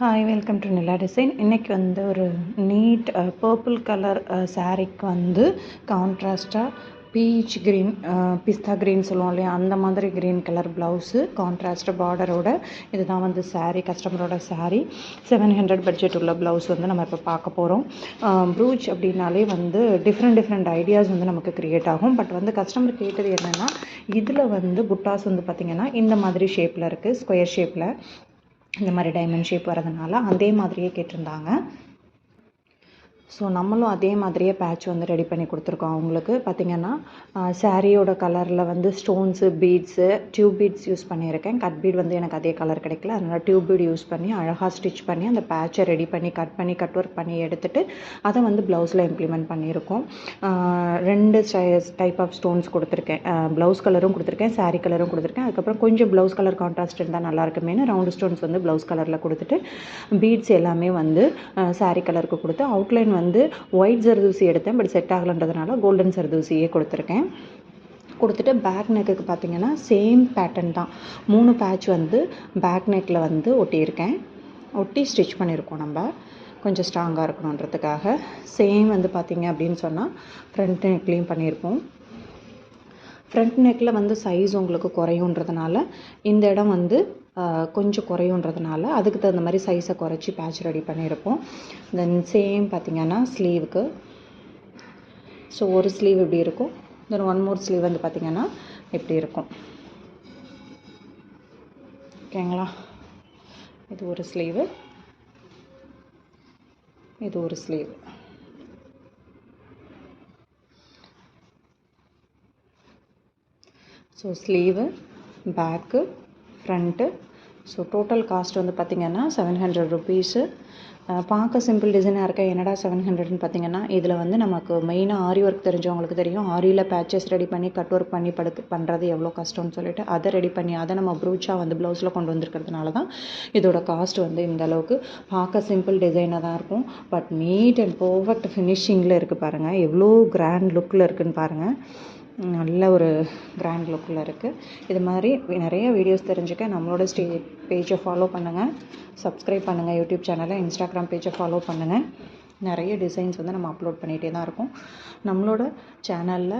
Hi, welcome to Nila design. இன்றைக்கி வந்து ஒரு நீட் பர்பிள் கலர் சாரீக்கு வந்து கான்ட்ராஸ்ட்டாக பீச் க்ரீன், பிஸ்தா க்ரீன் சொல்லுவோம் இல்லையா, அந்த மாதிரி க்ரீன் கலர் ப்ளவுஸு கான்ட்ராஸ்ட் பார்டரோட. இதுதான் வந்து சாரீ, கஸ்டமரோட சாரீ. 700 பட்ஜெட் உள்ள ப்ளவுஸ் வந்து நம்ம இப்போ பார்க்க போகிறோம். ப்ரூச் அப்படின்னாலே வந்து டிஃப்ரெண்ட் ஐடியாஸ் வந்து நமக்கு க்ரியேட் ஆகும். பட் வந்து கஸ்டமர் கேட்டது என்னென்னா, இதில் வந்து புட்டாஸ் வந்து பார்த்திங்கன்னா இந்த மாதிரி ஷேப்பில் இருக்குது, ஸ்கொயர் ஷேப்பில் இந்த மாதிரி டைமண்ட் ஷேப் வரதுனால அதே மாதிரியே கேட்டிருந்தாங்க. ஸோ நம்மளும் அதே மாதிரியே பேட்ச் வந்து ரெடி பண்ணி கொடுத்துருக்கோம். அவங்களுக்கு பார்த்திங்கன்னா சாரியோட கலரில் வந்து stones, beads, tube beads use பண்ணியிருக்கேன். கட் பீட் வந்து எனக்கு அதே கலர் கிடைக்கல, அதனால் டியூப் பீட் யூஸ் பண்ணி அழகாக ஸ்டிச் பண்ணி அந்த பேட்சை ரெடி பண்ணி கட் ஒர்க் பண்ணி எடுத்துகிட்டு அதை வந்து ப்ளவுஸில் இம்ப்ளிமெண்ட் பண்ணியிருக்கோம். 2 டைப் ஆஃப் ஸ்டோன்ஸ் கொடுத்துருக்கேன். ப்ளவுஸ் கலரும் கொடுத்துருக்கேன், சாரீ கலரும் கொடுத்துருக்கேன். அதுக்கப்புறம் கொஞ்சம் ப்ளவுஸ் கலர் கான்ட்ராஸ்ட் இருந்தால் நல்லாயிருக்குமேனு ரவுண்டு ஸ்டோன்ஸ் வந்து ப்ளவுஸ் கலரில் கொடுத்துட்டு பீட்ஸ் எல்லாமே வந்து சாரீ கலருக்கு கொடுத்து அவுட்லைன் வந்து ஒயிட் ஜர்தூசி எடுத்தேன். பட் செட் ஆகலைன்றதுனால கோல்டன் ஜர்தூசியே கொடுத்துருக்கேன். கொடுத்துட்டு பேக் நெக்குக்கு பார்த்திங்கன்னா சேம் பேட்டர்ன் தான். 3 பேட்ச் வந்து பேக் நெக்கில் வந்து ஒட்டி ஸ்டிச் பண்ணியிருக்கோம். நம்ம கொஞ்சம் ஸ்ட்ராங்காக இருக்கணுன்றதுக்காக சேம் வந்து பார்த்திங்க அப்படின்னு சொன்னால் ஃப்ரண்ட் நெக்லேயும் பண்ணியிருப்போம். ஃப்ரண்ட் நெக்கில் வந்து சைஸ் உங்களுக்கு குறையுன்றதுனால இந்த இடம் வந்து கொஞ்சம் குறையுன்றதுனால அதுக்கு தகுந்த மாதிரி சைஸை குறைச்சி பேட்ச் ரெடி பண்ணியிருப்போம். தென் சேம் பார்த்திங்கன்னா ஸ்லீவுக்கு, ஸோ ஒரு ஸ்லீவ் இப்படி இருக்கும், தென் ஒன் மோர் ஸ்லீவ் வந்து பார்த்திங்கன்னா இப்படி இருக்கும். ஓகேங்களா? இது ஒரு ஸ்லீவு, இது ஒரு sleeve. So sleeve, back, front. So total cost வந்து பார்த்திங்கன்னா 700 ருபீஸு. பார்க்க சிம்பிள் டிசைனாக இருக்க, என்னடா 700ன்னு பார்த்திங்கன்னா, இதில் வந்து நமக்கு மெயினாக ஆரி ஒர்க் தெரிஞ்சவங்களுக்கு தெரியும். ஆரியில் பேட்சஸ் ரெடி பண்ணி கட் ஒர்க் பண்ணி பண்ணுறது எவ்வளோ கஷ்டம்னு சொல்லிட்டு அதை ரெடி பண்ணி அதை நம்ம ப்ரூச்சாக வந்து ப்ளவுஸில் கொண்டு வந்திருக்கிறதுனால தான் இதோட காஸ்ட் வந்து இந்த அளவுக்கு. பார்க்க சிம்பிள் டிசைனாக தான் இருக்கும், பட் நீட் அண்ட் பர்ஃபெக்ட் ஃபினிஷிங்கில் இருக்குது பாருங்கள். எவ்வளோ கிராண்ட் லுக்கில் இருக்குதுன்னு பாருங்கள். நல்ல ஒரு கிராண்ட் லுக்கில் இருக்குது. இது மாதிரி நிறைய வீடியோஸ் தெரிஞ்சுக்க நம்மளோட பேஜை ஃபாலோ பண்ணுங்கள், சப்ஸ்கிரைப் பண்ணுங்கள். யூடியூப் சேனலை, இன்ஸ்டாகிராம் பேஜை ஃபாலோ பண்ணுங்கள். நிறைய டிசைன்ஸ் வந்து நம்ம அப்லோட் பண்ணிகிட்டே தான் இருக்கோம். நம்மளோட சேனலில்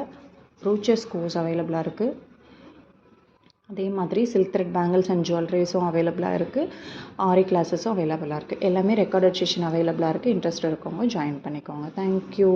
ப்ரூச்சஸ் கோர்ஸ் அவைலபிளாக இருக்குது. அதே மாதிரி சில்க் த்ரெட் பேங்கிள்ஸ் அண்ட் ஜுவல்லரிஸும் அவைலபிளாக இருக்குது. ஆரி கிளாஸஸும் அவைலபிளாக இருக்குது. எல்லாமே ரெக்கார்டட் செஷன் அவைலபிளாக இருக்குது. இன்ட்ரெஸ்ட் இருக்கவங்க ஜாயின் பண்ணிக்கோங்க. தேங்க்யூ.